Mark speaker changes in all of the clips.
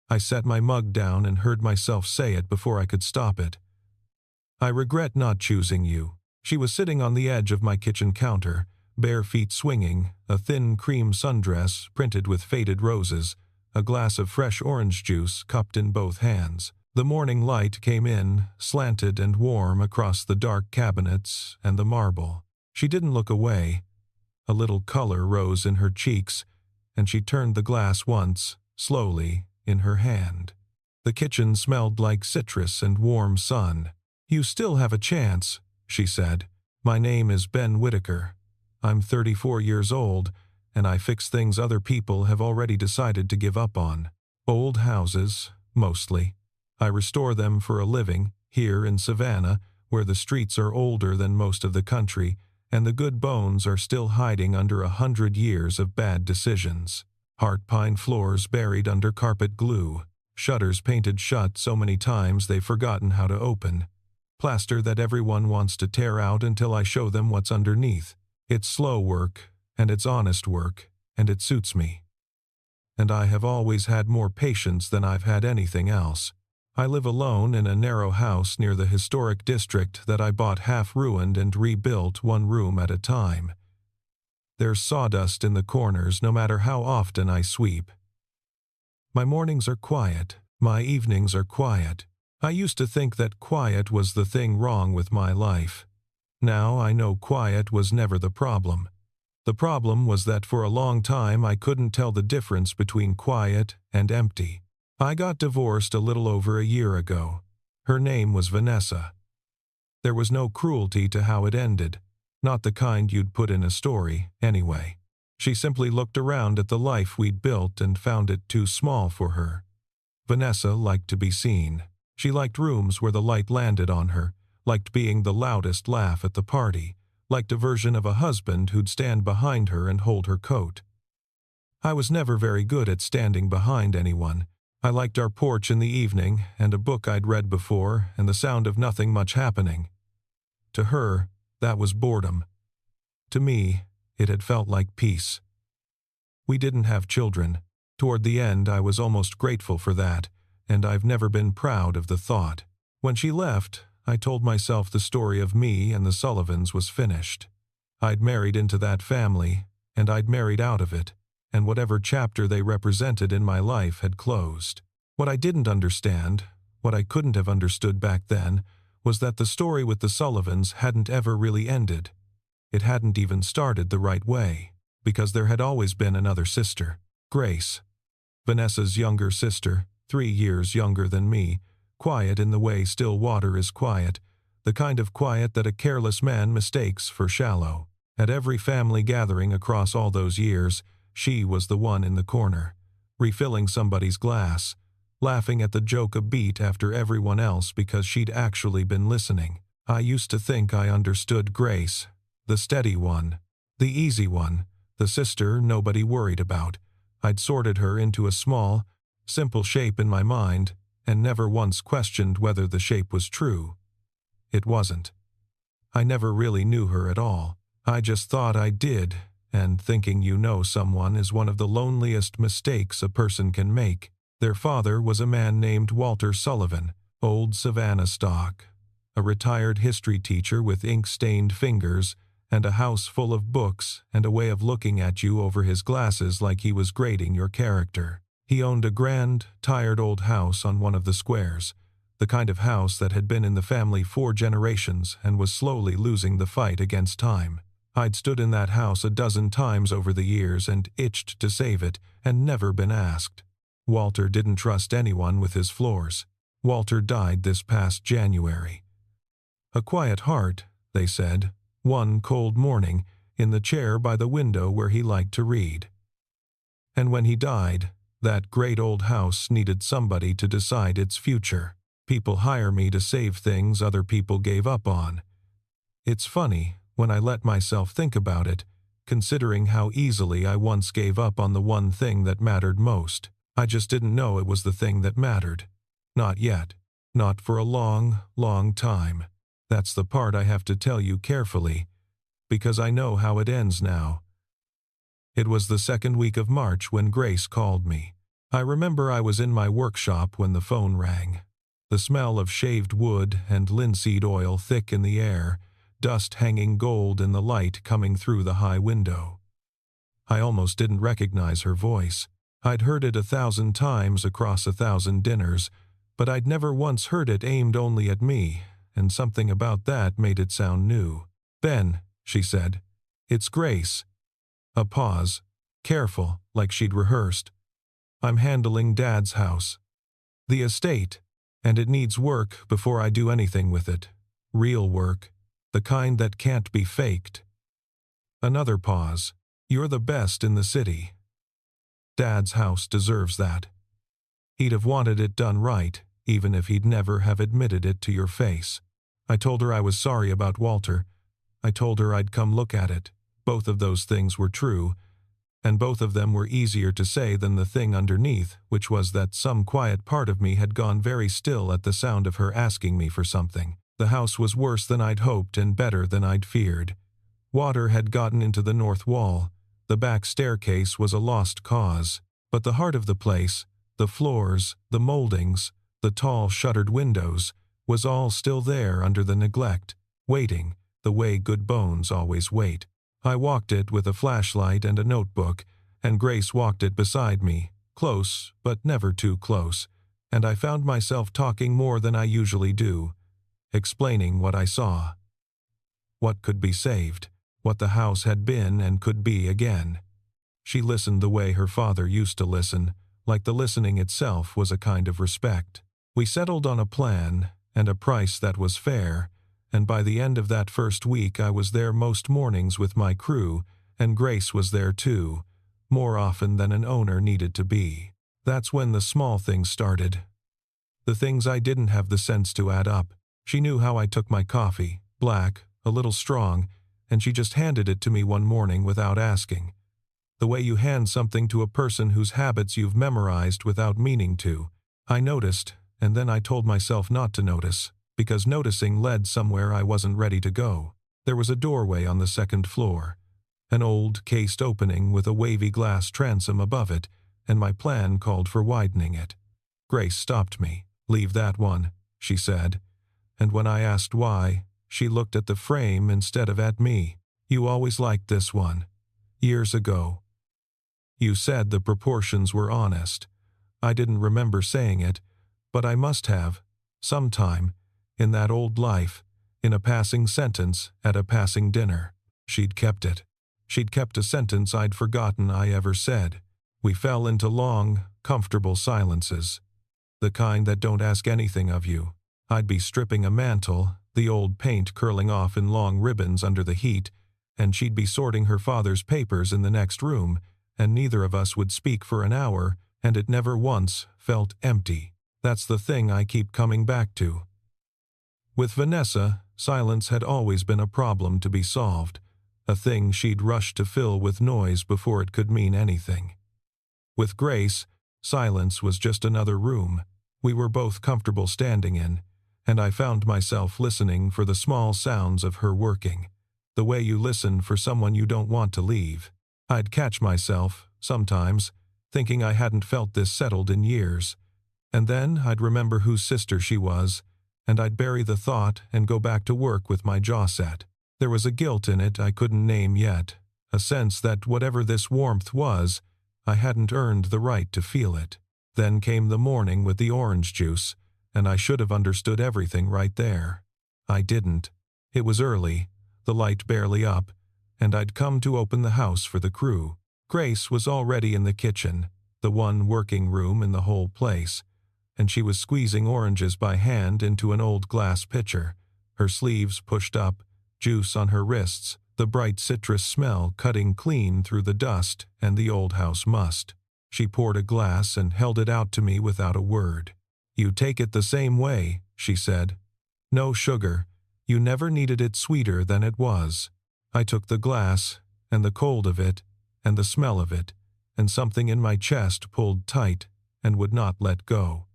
Speaker 1: I set my mug down and heard myself say it before I could stop it. I regret not choosing you. She was sitting on the edge of my kitchen counter, bare feet swinging, a thin cream sundress printed with faded roses, a glass of fresh orange juice cupped in both hands. The morning light came in, slanted and warm across the dark cabinets and the marble. She didn't look away. A little color rose in her cheeks, and she turned the glass once, slowly, in her hand. The kitchen smelled like citrus and warm sun. "You still have a chance," she said. "My name is Ben Whitaker. I'm 34 years old, and I fix things other people have already decided to give up on. Old houses, mostly. I restore them for a living, here in Savannah, where the streets are older than most of the country, and the good bones are still hiding under 100 years of bad decisions. Heart pine floors buried under carpet glue, shutters painted shut so many times they've forgotten how to open, plaster that everyone wants to tear out until I show them what's underneath. It's slow work, and it's honest work, and it suits me. And I have always had more patience than I've had anything else. I live alone in a narrow house near the historic district that I bought half-ruined and rebuilt one room at a time. There's sawdust in the corners no matter how often I sweep. My mornings are quiet. My evenings are quiet. I used to think that quiet was the thing wrong with my life. Now I know quiet was never the problem. The problem was that for a long time I couldn't tell the difference between quiet and empty. I got divorced a little over a year ago. Her name was Vanessa. There was no cruelty to how it ended, not the kind you'd put in a story, anyway. She simply looked around at the life we'd built and found it too small for her. Vanessa liked to be seen. She liked rooms where the light landed on her, liked being the loudest laugh at the party, liked a version of a husband who'd stand behind her and hold her coat. I was never very good at standing behind anyone. I liked our porch in the evening, and a book I'd read before, and the sound of nothing much happening. To her, that was boredom. To me, it had felt like peace. We didn't have children. Toward the end, I was almost grateful for that, and I've never been proud of the thought. When she left, I told myself the story of me and the Sullivans was finished. I'd married into that family, and I'd married out of it, and whatever chapter they represented in my life had closed. What I didn't understand, what I couldn't have understood back then, was that the story with the Sullivans hadn't ever really ended. It hadn't even started the right way, because there had always been another sister, Grace. Vanessa's younger sister, 3 years younger than me, quiet in the way still water is quiet, the kind of quiet that a careless man mistakes for shallow. At every family gathering across all those years, she was the one in the corner, refilling somebody's glass, laughing at the joke a beat after everyone else because she'd actually been listening. I used to think I understood Grace, the steady one, the easy one, the sister nobody worried about. I'd sorted her into a small, simple shape in my mind, and never once questioned whether the shape was true. It wasn't. I never really knew her at all. I just thought I did, and thinking you know someone is one of the loneliest mistakes a person can make. Their father was a man named Walter Sullivan, old Savannah stock, a retired history teacher with ink-stained fingers and a house full of books and a way of looking at you over his glasses like he was grading your character. He owned a grand, tired old house on one of the squares, the kind of house that had been in the family 4 generations and was slowly losing the fight against time. I'd stood in that house a dozen times over the years and itched to save it and never been asked. Walter didn't trust anyone with his floors. Walter died this past January. A quiet heart, they said, one cold morning, in the chair by the window where he liked to read. And when he died, that great old house needed somebody to decide its future. People hire me to save things other people gave up on. It's funny, when I let myself think about it, considering how easily I once gave up on the one thing that mattered most. I just didn't know it was the thing that mattered. Not yet. Not for a long, long time. That's the part I have to tell you carefully, because I know how it ends now. It was the second week of March when Grace called me. I remember I was in my workshop when the phone rang. The smell of shaved wood and linseed oil thick in the air, dust hanging gold in the light coming through the high window. I almost didn't recognize her voice. I'd heard it 1,000 times across 1,000 dinners, but I'd never once heard it aimed only at me, and something about that made it sound new. "Ben," she said. "It's Grace." A pause, careful, like she'd rehearsed. "I'm handling Dad's house. The estate, and it needs work before I do anything with it. Real work, the kind that can't be faked." Another pause. "You're the best in the city. Dad's house deserves that. He'd have wanted it done right, even if he'd never have admitted it to your face." I told her I was sorry about Walter. I told her I'd come look at it. Both of those things were true, and both of them were easier to say than the thing underneath, which was that some quiet part of me had gone very still at the sound of her asking me for something. The house was worse than I'd hoped and better than I'd feared. Water had gotten into the north wall. The back staircase was a lost cause, but the heart of the place, the floors, the moldings, the tall shuttered windows, was all still there under the neglect, waiting, the way good bones always wait. I walked it with a flashlight and a notebook, and Grace walked it beside me, close but never too close, and I found myself talking more than I usually do, explaining what I saw. What could be saved, what the house had been and could be again. She listened the way her father used to listen, like the listening itself was a kind of respect. We settled on a plan and a price that was fair, and by the end of that first week I was there most mornings with my crew, and Grace was there too, more often than an owner needed to be. That's when the small things started. The things I didn't have the sense to add up. She knew how I took my coffee, black, a little strong, and she just handed it to me one morning without asking. The way you hand something to a person whose habits you've memorized without meaning to. I noticed, and then I told myself not to notice, because noticing led somewhere I wasn't ready to go. There was a doorway on the second floor, an old cased opening with a wavy glass transom above it, and my plan called for widening it. Grace stopped me. "Leave that one," she said, and when I asked why, she looked at the frame instead of at me. "You always liked this one. Years ago. You said the proportions were honest. I didn't remember saying it, but I must have, sometime, in that old life, in a passing sentence at a passing dinner." She'd kept it. She'd kept a sentence I'd forgotten I ever said. We fell into long, comfortable silences. The kind that don't ask anything of you. I'd be stripping a mantle, the old paint curling off in long ribbons under the heat, and she'd be sorting her father's papers in the next room, and neither of us would speak for an hour, and it never once felt empty. That's the thing I keep coming back to. With Vanessa, silence had always been a problem to be solved, a thing she'd rush to fill with noise before it could mean anything. With Grace, silence was just another room we were both comfortable standing in, and I found myself listening for the small sounds of her working, the way you listen for someone you don't want to leave. I'd catch myself, sometimes, thinking I hadn't felt this settled in years, and then I'd remember whose sister she was, and I'd bury the thought and go back to work with my jaw set. There was a guilt in it I couldn't name yet, a sense that whatever this warmth was, I hadn't earned the right to feel it. Then came the morning with the orange juice, and I should have understood everything right there. I didn't. It was early, the light barely up, and I'd come to open the house for the crew. Grace was already in the kitchen, the one working room in the whole place, and she was squeezing oranges by hand into an old glass pitcher, her sleeves pushed up, juice on her wrists, the bright citrus smell cutting clean through the dust and the old house must. She poured a glass and held it out to me without a word. "You take it the same way," she said. "No sugar. You never needed it sweeter than it was." I took the glass, and the cold of it, and the smell of it, and something in my chest pulled tight and would not let go.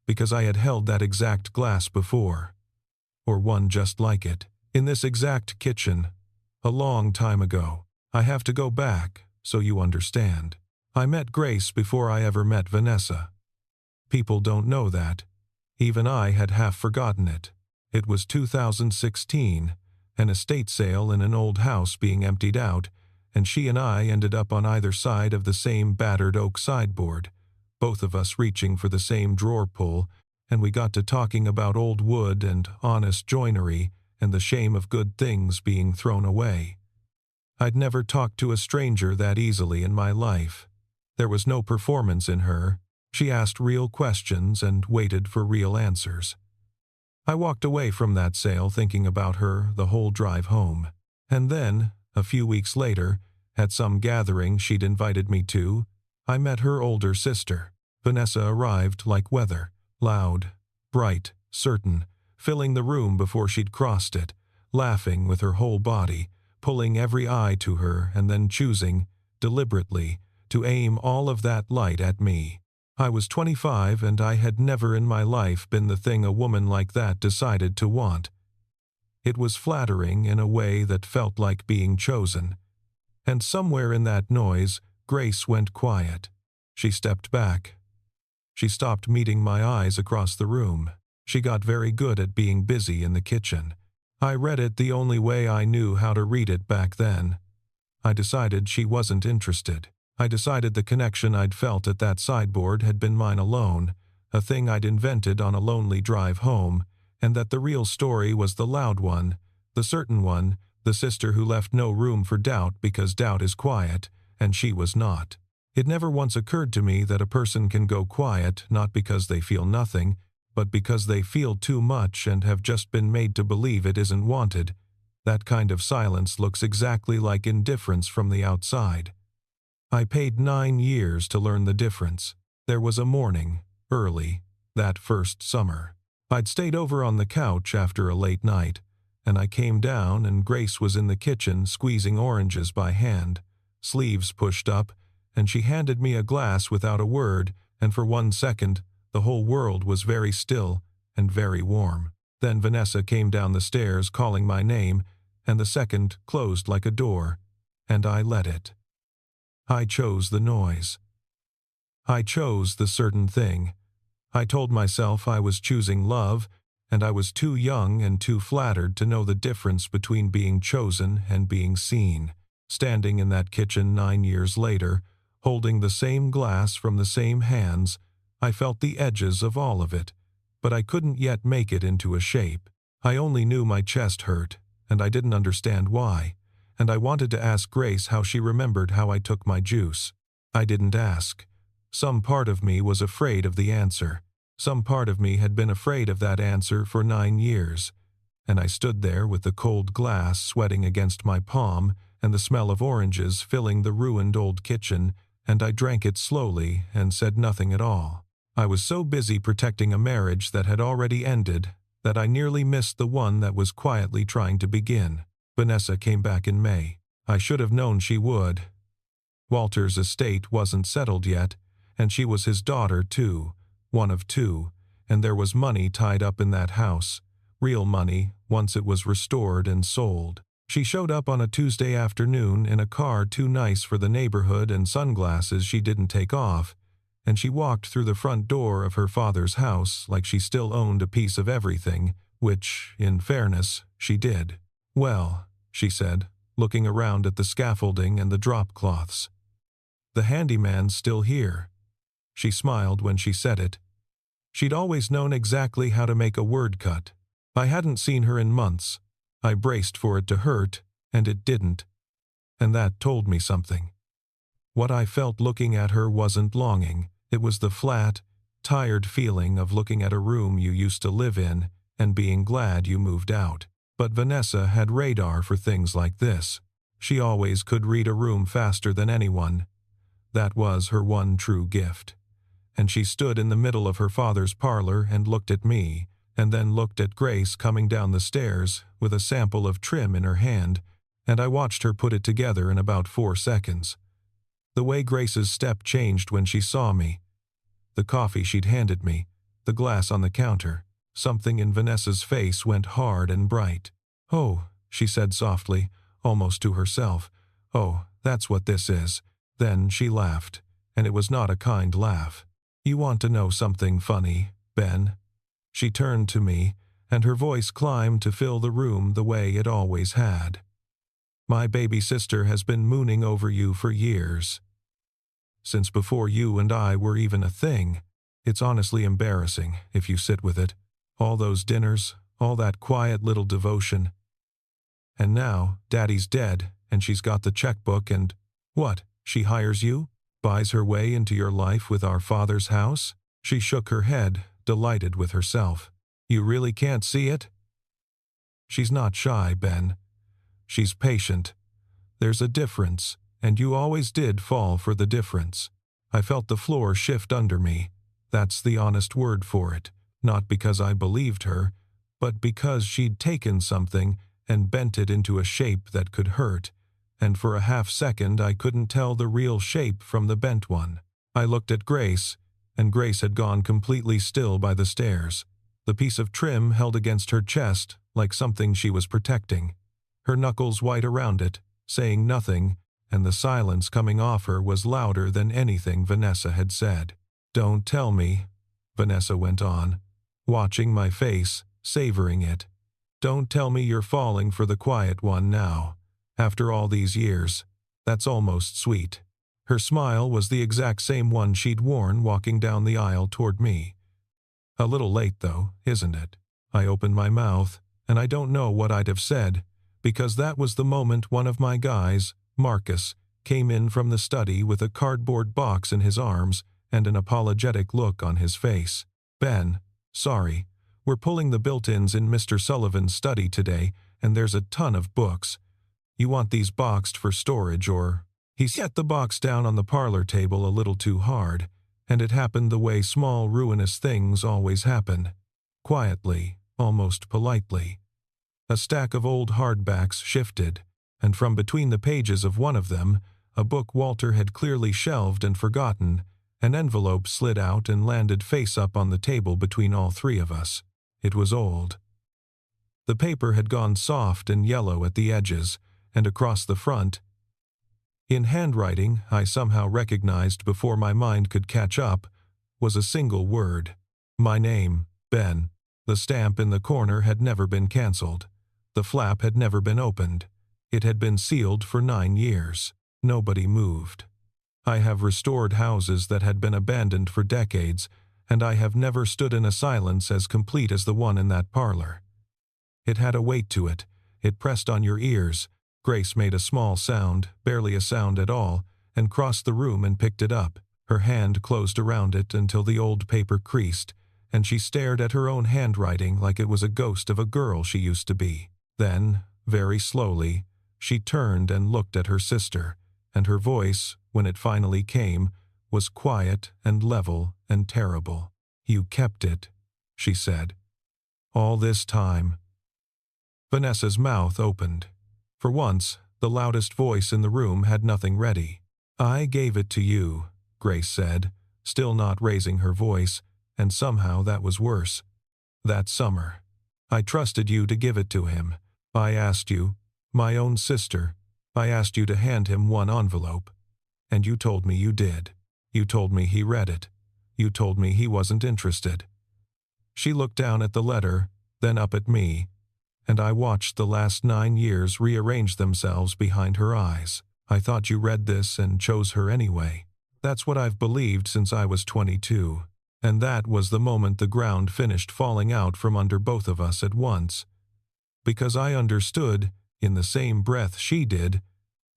Speaker 1: Because I had held that exact glass before, or one just like it, in this exact kitchen, a long time ago. I have to go back, so you understand. I met Grace before I ever met Vanessa. People don't know that. Even I had half forgotten it. It was 2016, an estate sale in an old house being emptied out, and she and I ended up on either side of the same battered oak sideboard, both of us reaching for the same drawer pull, and we got to talking about old wood and honest joinery and the shame of good things being thrown away. I'd never talked to a stranger that easily in my life. There was no performance in her. She asked real questions and waited for real answers. I walked away from that sale thinking about her the whole drive home. And then, a few weeks later, at some gathering she'd invited me to, I met her older sister. Vanessa arrived like weather, loud, bright, certain, filling the room before she'd crossed it, laughing with her whole body, pulling every eye to her and then choosing, deliberately, to aim all of that light at me. I was 25 and I had never in my life been the thing a woman like that decided to want. It was flattering in a way that felt like being chosen. And somewhere in that noise, Grace went quiet. She stepped back. She stopped meeting my eyes across the room. She got very good at being busy in the kitchen. I read it the only way I knew how to read it back then. I decided she wasn't interested. I decided the connection I'd felt at that sideboard had been mine alone, a thing I'd invented on a lonely drive home, and that the real story was the loud one, the certain one, the sister who left no room for doubt because doubt is quiet, and she was not. It never once occurred to me that a person can go quiet not because they feel nothing, but because they feel too much and have just been made to believe it isn't wanted. That kind of silence looks exactly like indifference from the outside. I paid 9 years to learn the difference. There was a morning, early, that first summer. I'd stayed over on the couch after a late night, and I came down and Grace was in the kitchen squeezing oranges by hand, sleeves pushed up, and she handed me a glass without a word, and for 1 second, the whole world was very still and very warm. Then Vanessa came down the stairs calling my name, and the second closed like a door, and I let it. I chose the noise. I chose the certain thing. I told myself I was choosing love, and I was too young and too flattered to know the difference between being chosen and being seen. Standing in that kitchen 9 years later, holding the same glass from the same hands, I felt the edges of all of it, but I couldn't yet make it into a shape. I only knew my chest hurt, and I didn't understand why, and I wanted to ask Grace how she remembered how I took my juice. I didn't ask. Some part of me was afraid of the answer. Some part of me had been afraid of that answer for 9 years, and I stood there with the cold glass sweating against my palm and the smell of oranges filling the ruined old kitchen, and I drank it slowly and said nothing at all. I was so busy protecting a marriage that had already ended that I nearly missed the one that was quietly trying to begin. Vanessa came back in May. I should have known she would. Walter's estate wasn't settled yet, and she was his daughter too, one of 2, and there was money tied up in that house, real money, once it was restored and sold. She showed up on a Tuesday afternoon in a car too nice for the neighborhood and sunglasses she didn't take off, and she walked through the front door of her father's house like she still owned a piece of everything, which, in fairness, she did. "Well," she said, looking around at the scaffolding and the drop cloths. "The handyman's still here." She smiled when she said it. She'd always known exactly how to make a word cut. I hadn't seen her in months. I braced for it to hurt, and it didn't. And that told me something. What I felt looking at her wasn't longing. It was the flat, tired feeling of looking at a room you used to live in and being glad you moved out. But Vanessa had radar for things like this. She always could read a room faster than anyone. That was her one true gift. And she stood in the middle of her father's parlor and looked at me, and then looked at Grace coming down the stairs with a sample of trim in her hand, and I watched her put it together in about 4 seconds. The way Grace's step changed when she saw me. The coffee she'd handed me, the glass on the counter. Something in Vanessa's face went hard and bright. "Oh," she said softly, almost to herself. "Oh, that's what this is." Then she laughed. and it was not a kind laugh. "You want to know something funny, Ben?" She turned to me, and her voice climbed to fill the room the way it always had. "My baby sister has been mooning over you for years. Since before you and I were even a thing. It's honestly embarrassing, if you sit with it. All those dinners, all that quiet little devotion. And now, Daddy's dead, and she's got the checkbook and, what, she hires you? Buys her way into your life with our father's house?" She shook her head, delighted with herself. "You really can't see it?" "She's not shy, Ben. She's patient. There's a difference, and you always did fall for the difference." I felt the floor shift under me. That's the honest word for it, not because I believed her, but because she'd taken something and bent it into a shape that could hurt, and for a half-second I couldn't tell the real shape from the bent one. I looked at Grace, and Grace had gone completely still by the stairs, the piece of trim held against her chest like something she was protecting, her knuckles white around it, saying nothing, and the silence coming off her was louder than anything Vanessa had said. "Don't tell me," Vanessa went on, watching my face, savoring it. "Don't tell me you're falling for the quiet one now. After all these years. That's almost sweet." Her smile was the exact same one she'd worn walking down the aisle toward me. "A little late, though, isn't it?" I opened my mouth, and I don't know what I'd have said, because that was the moment one of my guys, Marcus, came in from the study with a cardboard box in his arms and an apologetic look on his face. "Ben, sorry. We're pulling the built-ins in Mr. Sullivan's study today, and there's a ton of books. You want these boxed for storage or—" He set the box down on the parlor table a little too hard, and it happened the way small ruinous things always happen. Quietly, almost politely. A stack of old hardbacks shifted, and from between the pages of one of them, a book Walter had clearly shelved and forgotten, an envelope slid out and landed face up on the table between all three of us. It was old. The paper had gone soft and yellow at the edges, and across the front. In handwriting I somehow recognized before my mind could catch up, was a single word. My name, Ben. The stamp in the corner had never been canceled. The flap had never been opened. It had been sealed for 9 years. Nobody moved. I have restored houses that had been abandoned for decades, and I have never stood in a silence as complete as the one in that parlor. It had a weight to it. It pressed on your ears. Grace made a small sound, barely a sound at all, and crossed the room and picked it up. Her hand closed around it until the old paper creased, and she stared at her own handwriting like it was a ghost of a girl she used to be. Then, very slowly, she turned and looked at her sister, and her voice, when it finally came, was quiet and level and terrible. "You kept it," she said. "All this time." Vanessa's mouth opened. For once, the loudest voice in the room had nothing ready. "I gave it to you," Grace said, still not raising her voice, and somehow that was worse. "That summer. I trusted you to give it to him. I asked you, my own sister, I asked you to hand him one envelope. And you told me you did. You told me he read it. You told me he wasn't interested." She looked down at the letter, then up at me, and I watched the last 9 years rearrange themselves behind her eyes. "I thought you read this and chose her anyway. That's what I've believed since I was 22. And that was the moment the ground finished falling out from under both of us at once. Because I understood, in the same breath she did,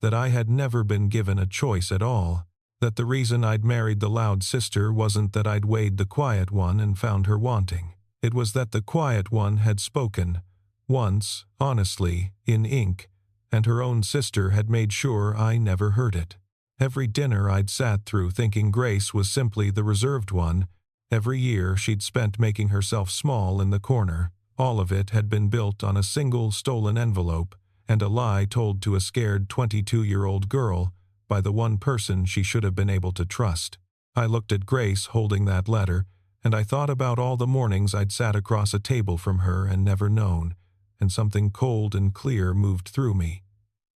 Speaker 1: that I had never been given a choice at all, that the reason I'd married the loud sister wasn't that I'd weighed the quiet one and found her wanting. It was that the quiet one had spoken, once, honestly, in ink, and her own sister had made sure I never heard it. Every dinner I'd sat through thinking Grace was simply the reserved one, every year she'd spent making herself small in the corner, all of it had been built on a single stolen envelope and a lie told to a scared 22-year-old girl by the one person she should have been able to trust. I looked at Grace holding that letter, and I thought about all the mornings I'd sat across a table from her and never known, and something cold and clear moved through me.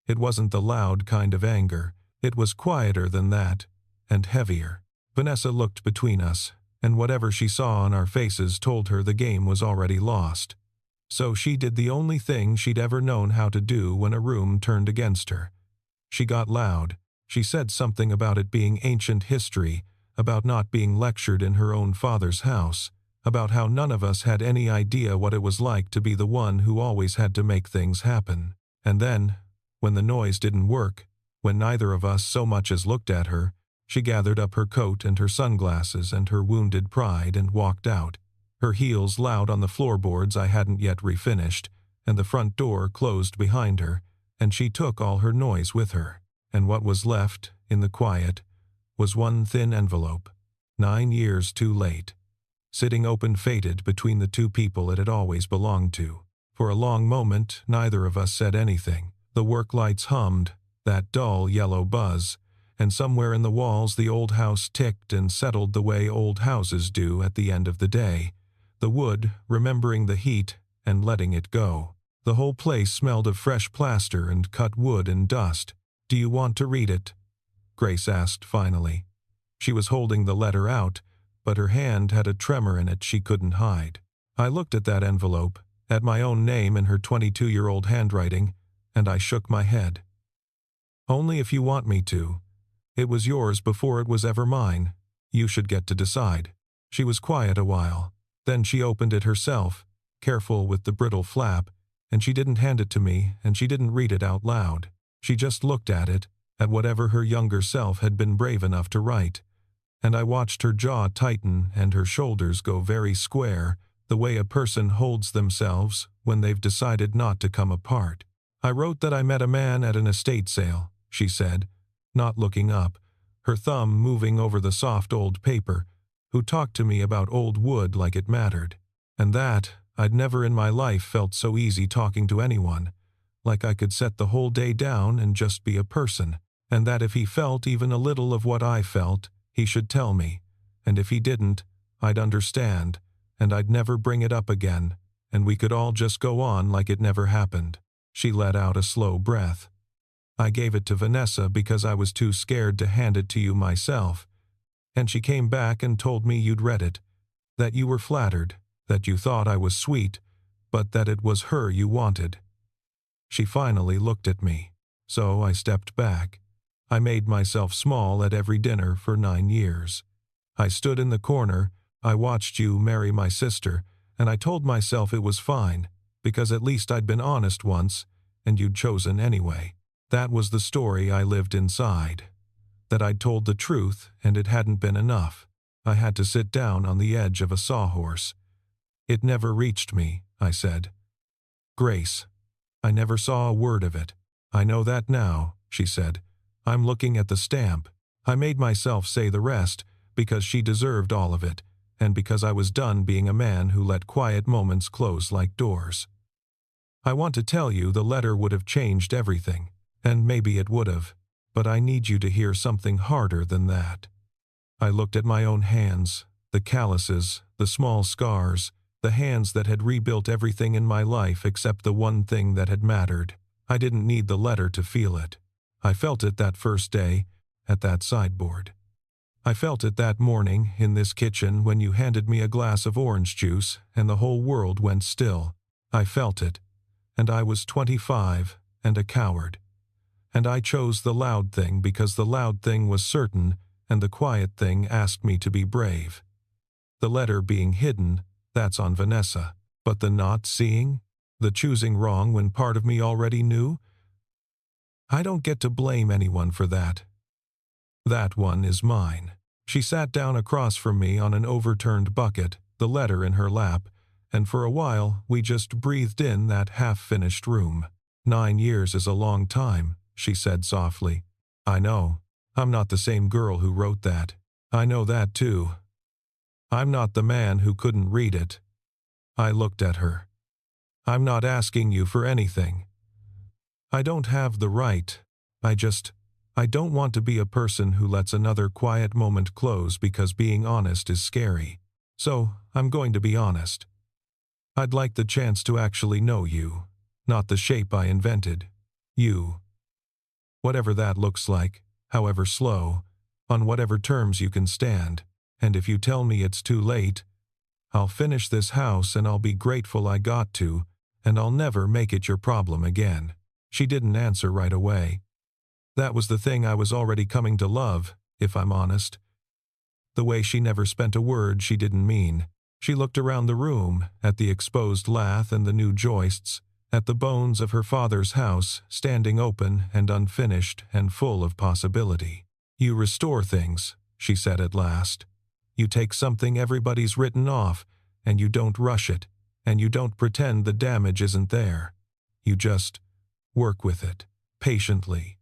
Speaker 1: It wasn't the loud kind of anger. It was quieter than that, and heavier. Vanessa looked between us, and whatever she saw on our faces told her the game was already lost. So she did the only thing she'd ever known how to do when a room turned against her. She got loud. She said something about it being ancient history, about not being lectured in her own father's house, about how none of us had any idea what it was like to be the one who always had to make things happen. And then, when the noise didn't work, when neither of us so much as looked at her, she gathered up her coat and her sunglasses and her wounded pride and walked out, her heels loud on the floorboards I hadn't yet refinished, and the front door closed behind her, and she took all her noise with her. And what was left, in the quiet, was one thin envelope, 9 years too late, sitting open-fated between the two people it had always belonged to. For a long moment, neither of us said anything. The work lights hummed, that dull yellow buzz, and somewhere in the walls the old house ticked and settled the way old houses do at the end of the day, the wood remembering the heat and letting it go. The whole place smelled of fresh plaster and cut wood and dust. "Do you want to read it?" Grace asked finally. She was holding the letter out, but her hand had a tremor in it she couldn't hide. I looked at that envelope, at my own name in her 22-year-old handwriting, and I shook my head. "Only if you want me to. It was yours before it was ever mine. You should get to decide." She was quiet a while. Then she opened it herself, careful with the brittle flap, and she didn't hand it to me, and she didn't read it out loud. She just looked at it, at whatever her younger self had been brave enough to write, and I watched her jaw tighten and her shoulders go very square, the way a person holds themselves when they've decided not to come apart. "I wrote that I met a man at an estate sale," she said, not looking up, her thumb moving over the soft old paper, "who talked to me about old wood like it mattered. And that, I'd never in my life felt so easy talking to anyone, like I could set the whole day down and just be a person, and that if he felt even a little of what I felt, he should tell me, and if he didn't, I'd understand, and I'd never bring it up again, and we could all just go on like it never happened." She let out a slow breath. "I gave it to Vanessa because I was too scared to hand it to you myself, and she came back and told me you'd read it, that you were flattered, that you thought I was sweet, but that it was her you wanted." She finally looked at me, so I stepped back. I made myself small at every dinner for 9 years. I stood in the corner, I watched you marry my sister, and I told myself it was fine, because at least I'd been honest once, and you'd chosen anyway. That was the story I lived inside. That I'd told the truth, and it hadn't been enough. I had to sit down on the edge of a sawhorse. "It never reached me," I said. "Grace, I never saw a word of it." "I know that now," she said. "I'm looking at the stamp." I made myself say the rest, because she deserved all of it, and because I was done being a man who let quiet moments close like doors. "I want to tell you the letter would have changed everything, and maybe it would have, but I need you to hear something harder than that." I looked at my own hands, the calluses, the small scars, the hands that had rebuilt everything in my life except the one thing that had mattered. I didn't need the letter to feel it. I felt it that first day, at that sideboard. I felt it that morning, in this kitchen, when you handed me a glass of orange juice and the whole world went still. I felt it, and I was 25 and a coward. And I chose the loud thing because the loud thing was certain, and the quiet thing asked me to be brave. The letter being hidden, that's on Vanessa. But the not seeing? The choosing wrong when part of me already knew? I don't get to blame anyone for that. That one is mine. She sat down across from me on an overturned bucket, the letter in her lap, and for a while we just breathed in that half-finished room. 9 years is a long time, she said softly. I know. I'm not the same girl who wrote that. I know that too. I'm not the man who couldn't read it. I looked at her. I'm not asking you for anything. I don't have the right. I don't want to be a person who lets another quiet moment close because being honest is scary. So, I'm going to be honest. I'd like the chance to actually know you, not the shape I invented. You. Whatever that looks like, however slow, on whatever terms you can stand, and if you tell me it's too late, I'll finish this house and I'll be grateful I got to, and I'll never make it your problem again." She didn't answer right away. That was the thing I was already coming to love, if I'm honest. The way she never spent a word she didn't mean. She looked around the room, at the exposed lath and the new joists, at the bones of her father's house standing open and unfinished and full of possibility. "You restore things," she said at last. "You take something everybody's written off, and you don't rush it, and you don't pretend the damage isn't there. You just work with it, patiently,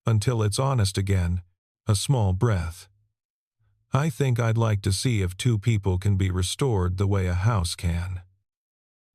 Speaker 1: until it's honest again." A small breath. "I think I'd like to see if two people can be restored the way a house can."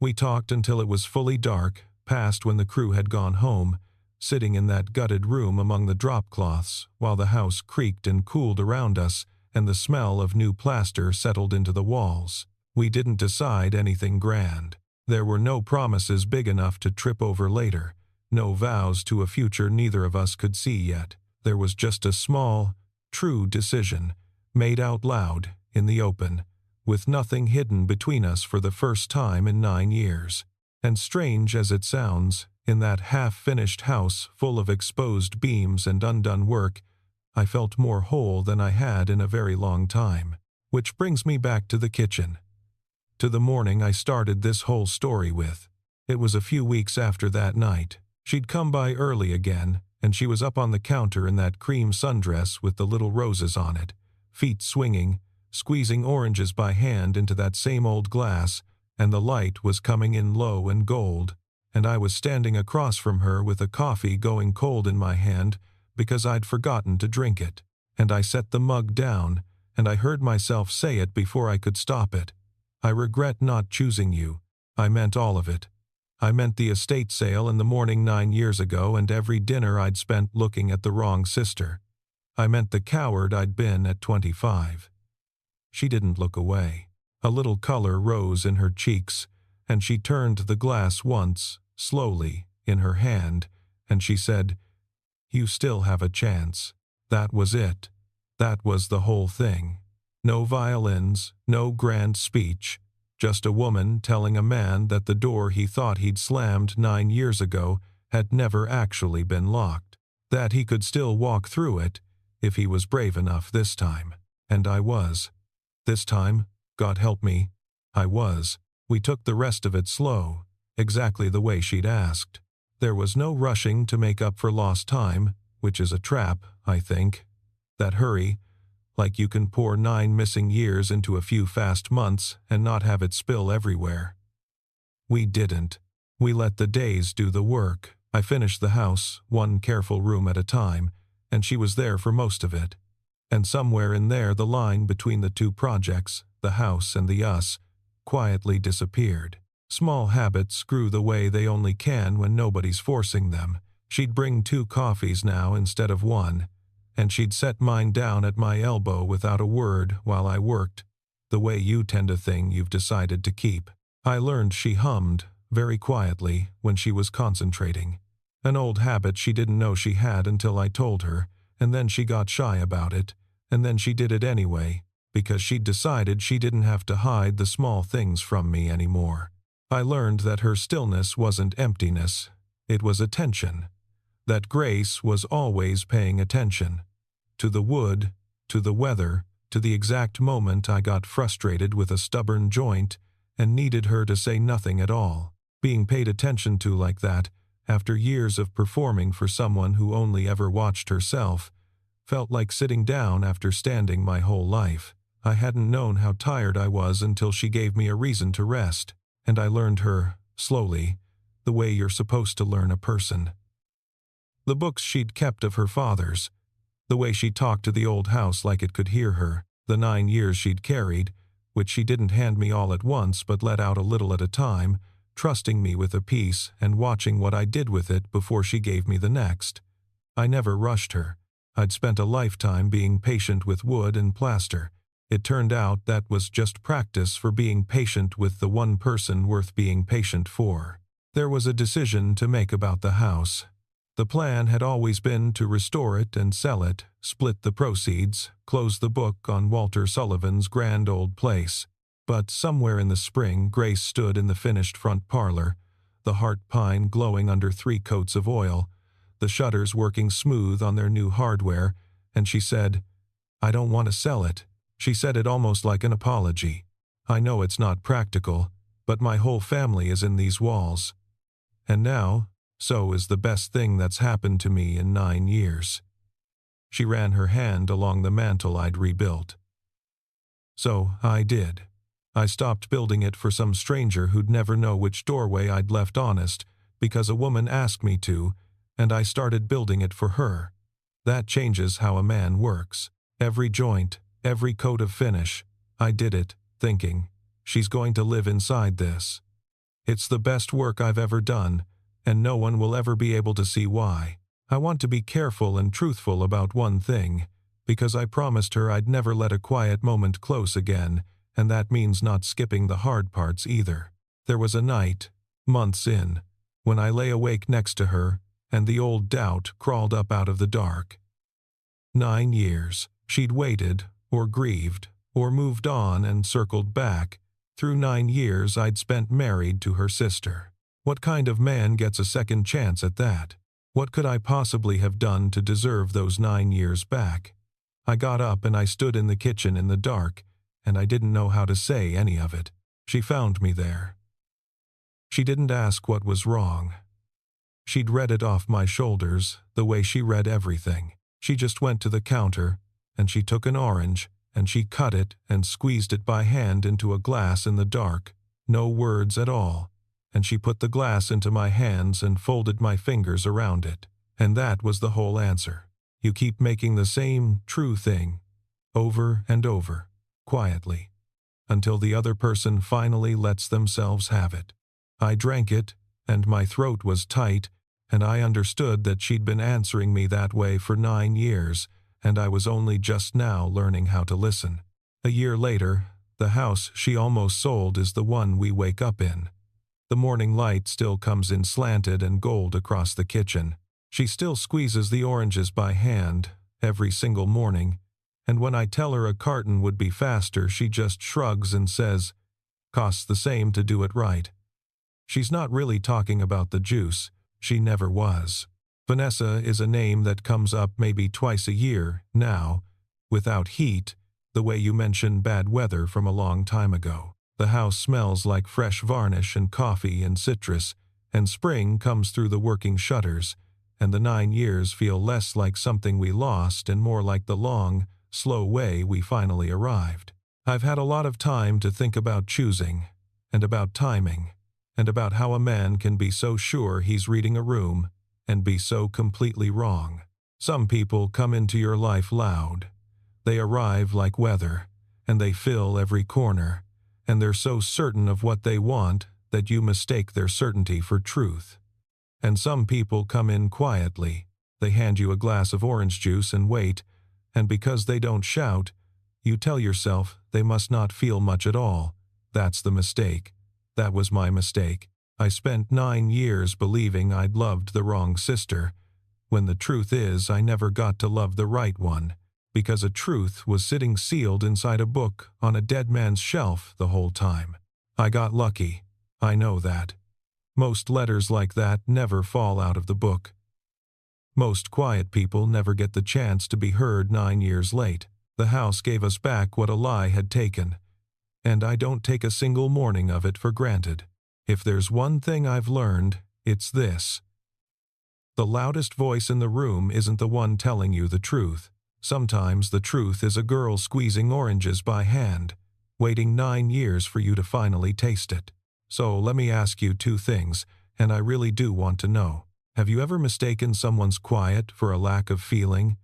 Speaker 1: We talked until it was fully dark, past when the crew had gone home, sitting in that gutted room among the drop cloths, while the house creaked and cooled around us, and the smell of new plaster settled into the walls. We didn't decide anything grand. There were no promises big enough to trip over later, no vows to a future neither of us could see yet. There was just a small, true decision, made out loud, in the open, with nothing hidden between us for the first time in 9 years. And strange as it sounds, in that half-finished house full of exposed beams and undone work, I felt more whole than I had in a very long time. Which brings me back to the kitchen. To the morning I started this whole story with. It was a few weeks after that night. She'd come by early again, and she was up on the counter in that cream sundress with the little roses on it, feet swinging, squeezing oranges by hand into that same old glass, and the light was coming in low and gold, and I was standing across from her with a coffee going cold in my hand because I'd forgotten to drink it. And I set the mug down, and I heard myself say it before I could stop it. "I regret not choosing you." I meant all of it. I meant the estate sale in the morning 9 years ago and every dinner I'd spent looking at the wrong sister. I meant the coward I'd been at 25. She didn't look away. A little color rose in her cheeks, and she turned the glass once, slowly, in her hand, and she said, "You still have a chance." That was it. That was the whole thing. No violins, no grand speech, just a woman telling a man that the door he thought he'd slammed 9 years ago had never actually been locked, that he could still walk through it if he was brave enough this time. And I was. This time, God help me, I was. We took the rest of it slow, exactly the way she'd asked. There was no rushing to make up for lost time, which is a trap, I think. That hurry, like you can pour 9 missing years into a few fast months and not have it spill everywhere. We didn't. We let the days do the work. I finished the house, one careful room at a time, and she was there for most of it. And somewhere in there the line between the two projects, the house and the us, quietly disappeared. Small habits grew the way they only can when nobody's forcing them. She'd bring 2 coffees now instead of 1, and she'd set mine down at my elbow without a word while I worked, the way you tend a thing you've decided to keep. I learned she hummed, very quietly, when she was concentrating. An old habit she didn't know she had until I told her, and then she got shy about it, and then she did it anyway, because she'd decided she didn't have to hide the small things from me anymore. I learned that her stillness wasn't emptiness, it was attention. That Grace was always paying attention. To the wood, to the weather, to the exact moment I got frustrated with a stubborn joint and needed her to say nothing at all. Being paid attention to like that, after years of performing for someone who only ever watched herself, felt like sitting down after standing my whole life. I hadn't known how tired I was until she gave me a reason to rest, and I learned her, slowly, the way you're supposed to learn a person. The books she'd kept of her father's, the way she talked to the old house like it could hear her, the 9 years she'd carried, which she didn't hand me all at once but let out a little at a time, trusting me with a piece and watching what I did with it before she gave me the next. I never rushed her. I'd spent a lifetime being patient with wood and plaster. It turned out that was just practice for being patient with the one person worth being patient for. There was a decision to make about the house. The plan had always been to restore it and sell it, split the proceeds, close the book on Walter Sullivan's grand old place. But somewhere in the spring, Grace stood in the finished front parlor, the heart pine glowing under 3 coats of oil, the shutters working smooth on their new hardware, and she said, "I don't want to sell it." She said it almost like an apology. "I know it's not practical, but my whole family is in these walls. And now, so is the best thing that's happened to me in 9 years." She ran her hand along the mantel I'd rebuilt. "So I did. I stopped building it for some stranger who'd never know which doorway I'd left honest, because a woman asked me to, and I started building it for her. That changes how a man works. Every joint, every coat of finish. I did it, thinking, she's going to live inside this. It's the best work I've ever done, and no one will ever be able to see why. I want to be careful and truthful about one thing, because I promised her I'd never let a quiet moment close again, and that means not skipping the hard parts either. There was a night, months in, when I lay awake next to her, and the old doubt crawled up out of the dark. 9 years. She'd waited, or grieved, or moved on and circled back. Through 9 years I'd spent married to her sister. What kind of man gets a second chance at that? What could I possibly have done to deserve those 9 years back? I got up and I stood in the kitchen in the dark, and I didn't know how to say any of it. She found me there. She didn't ask what was wrong. She'd read it off my shoulders, the way she read everything. She just went to the counter, and she took an orange, and she cut it and squeezed it by hand into a glass in the dark, no words at all, and she put the glass into my hands and folded my fingers around it. And that was the whole answer. You keep making the same true thing, over and over, quietly, until the other person finally lets themselves have it. I drank it, and my throat was tight, and I understood that she'd been answering me that way for 9 years, and I was only just now learning how to listen. A year later, the house she almost sold is the one we wake up in. The morning light still comes in slanted and gold across the kitchen. She still squeezes the oranges by hand, every single morning, and when I tell her a carton would be faster, she just shrugs and says, "Costs the same to do it right." She's not really talking about the juice. She never was. Vanessa is a name that comes up maybe twice a year, now, without heat, the way you mention bad weather from a long time ago. The house smells like fresh varnish and coffee and citrus, and spring comes through the working shutters, and the 9 years feel less like something we lost and more like the long, slow way we finally arrived. I've had a lot of time to think about choosing, and about timing, and about how a man can be so sure he's reading a room and be so completely wrong. Some people come into your life loud. They arrive like weather, and they fill every corner, and they're so certain of what they want that you mistake their certainty for truth. And some people come in quietly. They hand you a glass of orange juice and wait, and because they don't shout, you tell yourself they must not feel much at all. That's the mistake. That was my mistake. I spent 9 years believing I'd loved the wrong sister, when the truth is I never got to love the right one, because a truth was sitting sealed inside a book on a dead man's shelf the whole time. I got lucky. I know that. Most letters like that never fall out of the book. Most quiet people never get the chance to be heard 9 years late. The house gave us back what a lie had taken, and I don't take a single morning of it for granted. If there's one thing I've learned, it's this. The loudest voice in the room isn't the one telling you the truth. Sometimes the truth is a girl squeezing oranges by hand, waiting 9 years for you to finally taste it. So let me ask you 2 things, and I really do want to know. Have you ever mistaken someone's quiet for a lack of feeling,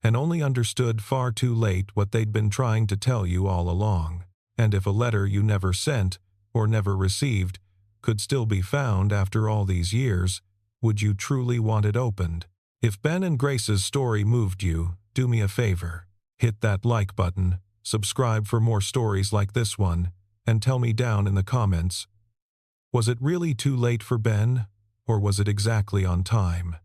Speaker 1: and only understood far too late what they'd been trying to tell you all along? And if a letter you never sent, or never received, could still be found after all these years, would you truly want it opened? If Ben and Grace's story moved you, do me a favor. Hit that like button, subscribe for more stories like this one, and tell me down in the comments, was it really too late for Ben, or was it exactly on time?